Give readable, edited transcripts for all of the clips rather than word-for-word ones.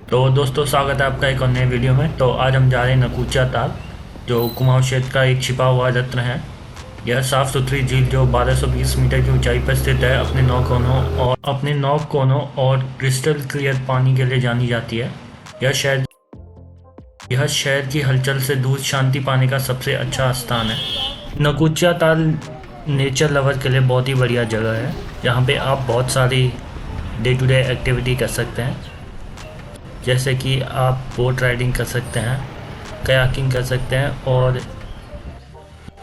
तो दोस्तों स्वागत है आपका एक और नए वीडियो में। तो आज हम जा रहे हैं नकुचा ताल, जो कुमाऊं क्षेत्र का एक छिपा हुआ रत्न है। यह साफ सुथरी झील जो 1220 मीटर की ऊंचाई पर स्थित है, अपने नौ कोनों और क्रिस्टल क्लियर पानी के लिए जानी जाती है। यह शहर की हलचल से दूर शांति पाने का सबसे अच्छा स्थान है। नकुचा ताल नेचर लवर के लिए बहुत ही बढ़िया जगह है। यहाँ पे आप बहुत सारी डे टू डे एक्टिविटी कर सकते हैं, जैसे कि आप बोट राइडिंग कर सकते हैं, कयाकिंग कर सकते हैं, और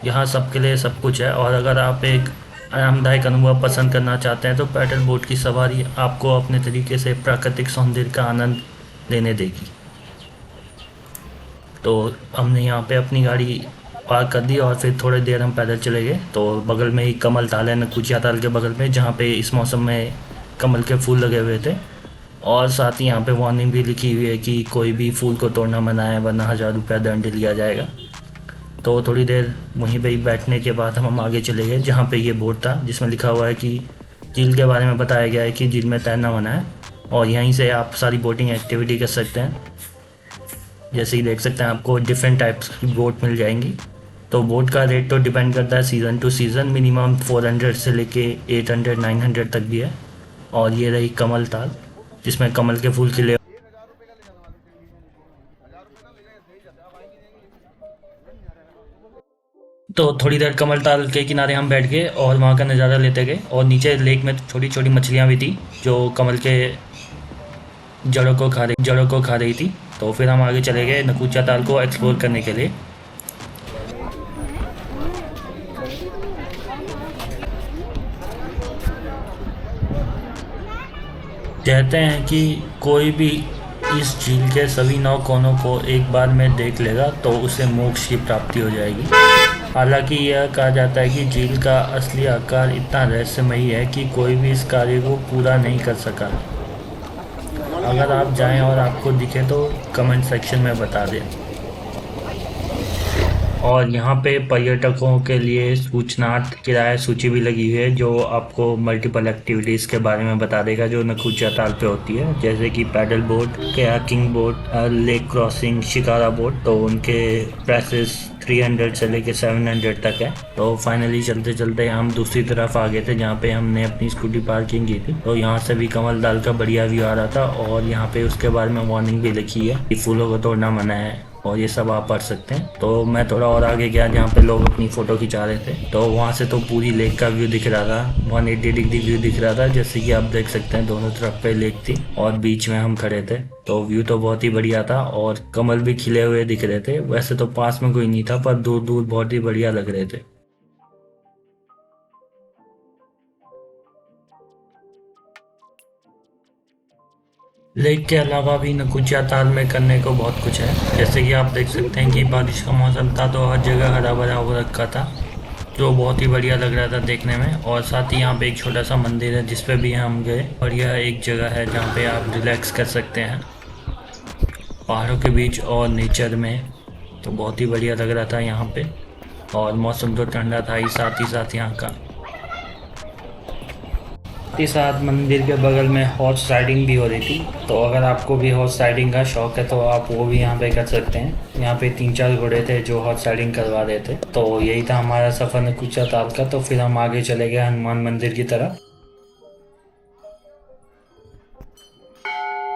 यहाँ सबके लिए सब कुछ है। और अगर आप एक आरामदायक अनुभव पसंद करना चाहते हैं तो पैडल बोट की सवारी आपको अपने तरीके से प्राकृतिक सौंदर्य का आनंद लेने देगी। तो हमने यहाँ पे अपनी गाड़ी पार्क कर दी और फिर थोड़ी देर हम पैदल चले गए। तो बगल में ही कमल ताल है, नकुचा ताल के बगल में, जहाँ पे इस मौसम में कमल के फूल लगे हुए थे। और साथ ही यहाँ पे वार्निंग भी लिखी हुई है कि कोई भी फूल को तोड़ना मना है, वरना 1000 रुपया दंड लिया जाएगा। तो थोड़ी देर वहीं पे ही बैठने के बाद हम आगे चले गए, जहाँ पे ये बोर्ड था जिसमें लिखा हुआ है कि झील के बारे में बताया गया है कि झील में तैरना मना है, और यहीं से आप सारी बोटिंग एक्टिविटी कर सकते हैं। जैसे कि देख सकते हैं आपको डिफरेंट टाइप्स की बोट मिल जाएंगी। तो बोट का रेट तो डिपेंड करता है सीज़न टू सीज़न, मिनिमम 400 से लेके 800-900 तक भी है। और ये रही कमल ताल, जिसमें कमल के फूल खिले। तो थोड़ी देर कमल ताल के किनारे हम बैठ गए और वहाँ का नज़ारा लेते गए। और नीचे लेक में छोटी छोटी मछलियाँ भी थी जो कमल के जड़ों को खा रही थी। तो फिर हम आगे चले गए नकुचा ताल को एक्सप्लोर करने के लिए। कहते हैं कि कोई भी इस झील के सभी 9 कोनों को एक बार में देख लेगा तो उसे मोक्ष की प्राप्ति हो जाएगी। हालांकि यह कहा जाता है कि झील का असली आकार इतना रहस्यमयी है कि कोई भी इस कार्य को पूरा नहीं कर सका। अगर आप जाएं और आपको दिखे तो कमेंट सेक्शन में बता दें। और यहाँ पे पर्यटकों के लिए सूचनार्थ किराया सूची भी लगी हुई है, जो आपको मल्टीपल एक्टिविटीज़ के बारे में बता देगा जो नकुचा ताल पे होती है, जैसे कि paddle boat, kayaking boat, lake crossing, shikara boat. तो उनके प्राइसेस 300 से लेके 700 तक है। तो फाइनली चलते चलते हम दूसरी तरफ आ गए थे, जहाँ पे हमने अपनी स्कूटी पार्किंग की थी। तो यहाँ से भी कमल ताल का बढ़िया व्यू आ रहा था, और यहाँ पे उसके बारे में वार्निंग भी लिखी है कि फूलों को तोड़ना मना है, और ये सब आप पढ़ सकते हैं। तो मैं थोड़ा और आगे गया जहाँ पे लोग अपनी फ़ोटो खिंचा रहे थे। तो वहाँ से तो पूरी लेक का व्यू दिख रहा था, 180 डिग्री व्यू दिख रहा था। जैसे कि आप देख सकते हैं दोनों तरफ पे लेक थी और बीच में हम खड़े थे। तो व्यू तो बहुत ही बढ़िया था और कमल भी खिले हुए दिख रहे थे। वैसे तो पास में कोई नहीं था, पर दूर दूर बहुत ही बढ़िया लग रहे थे। लेक के अलावा भी नकुचा ताल में करने को बहुत कुछ है। जैसे कि आप देख सकते हैं कि बारिश का मौसम था, तो हर जगह हरा भरा हो रखा था, जो बहुत ही बढ़िया लग रहा था देखने में। और साथ ही यहाँ पे एक छोटा सा मंदिर है जिस पे भी हम गए, और यह एक जगह है जहाँ पे आप रिलैक्स कर सकते हैं पहाड़ों के बीच और नेचर में। तो बहुत ही बढ़िया लग रहा था यहाँ पे, और मौसम तो ठंडा था ही, साथ यहाँ का के साथ मंदिर के बगल में हॉर्स राइडिंग भी हो रही थी। तो अगर आपको भी हॉर्स राइडिंग का शौक है तो आप वो भी यहाँ पे कर सकते हैं। यहाँ पे 3-4 घोड़े थे जो हॉर्स राइडिंग करवा रहे थे। तो यही था हमारा सफ़र नकुचा ताल का। तो फिर हम आगे चले गए हनुमान मंदिर की तरफ,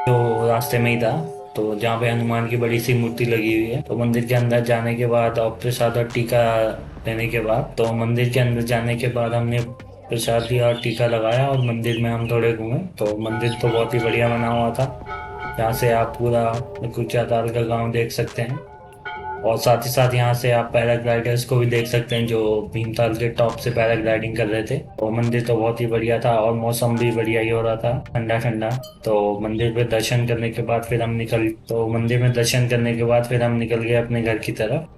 जो रास्ते में ही था। तो जहाँ पे हनुमान की बड़ी सी मूर्ति लगी हुई है। तो मंदिर के अंदर जाने के बाद और प्रसाद और टीका लेने के बाद, तो मंदिर के अंदर जाने के बाद हमने प्रसाद लिया और टीका लगाया, और मंदिर में हम थोड़े घूमे। तो मंदिर तो बहुत ही बढ़िया बना हुआ था, यहाँ से आप पूरा नकुचा ताल का गांव देख सकते हैं। और साथ ही साथ यहाँ से आप पैराग्लाइडर्स को भी देख सकते हैं जो भीमताल के टॉप से पैराग्लाइडिंग कर रहे थे। और मंदिर तो बहुत ही बढ़िया था और मौसम भी बढ़िया ही हो रहा था, ठंडा ठंडा। तो मंदिर पे दर्शन करने के बाद फिर हम निकल तो मंदिर में दर्शन करने के बाद फिर हम निकल गए अपने घर की तरफ।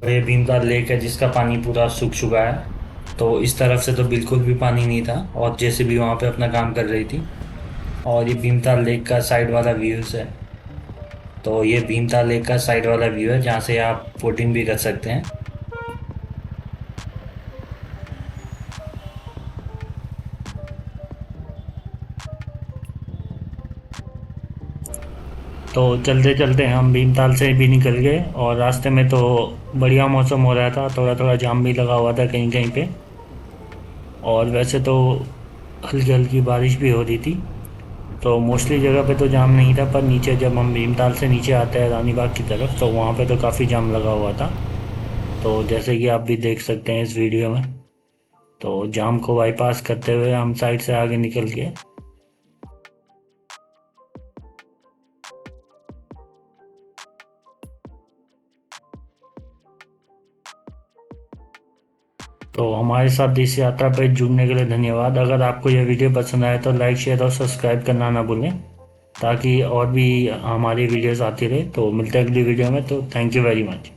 ये भीमताल लेक है जिसका पानी पूरा सूख चुका है। तो इस तरफ से तो बिल्कुल भी पानी नहीं था और जैसे भी वहां पे अपना काम कर रही थी। और ये भीमताल लेक का साइड वाला व्यूज है। तो ये भीमताल लेक का साइड वाला व्यू है जहाँ से आप बोटिंग भी कर सकते हैं। तो चलते चलते हम भीमताल से भी निकल गए और रास्ते में तो बढ़िया मौसम हो रहा था, थोड़ा थोड़ा जाम भी लगा हुआ था कहीं कहीं पे। और वैसे तो हल्की हल्की बारिश भी हो रही थी। तो मोस्टली जगह पे तो जाम नहीं था, पर नीचे जब हम भीमताल से नीचे आते हैं रानी बाग की तरफ तो वहाँ पे तो काफ़ी जाम लगा हुआ था। तो जैसे कि आप भी देख सकते हैं इस वीडियो में। तो जाम को बाईपास करते हुए हम साइड से आगे निकल गए। तो हमारे साथ इस यात्रा पर जुड़ने के लिए धन्यवाद। अगर आपको यह वीडियो पसंद आए तो लाइक शेयर और सब्सक्राइब करना ना भूलें, ताकि और भी हमारी वीडियोस आती रहे। तो मिलते हैं अगली वीडियो में। तो थैंक यू वेरी मच।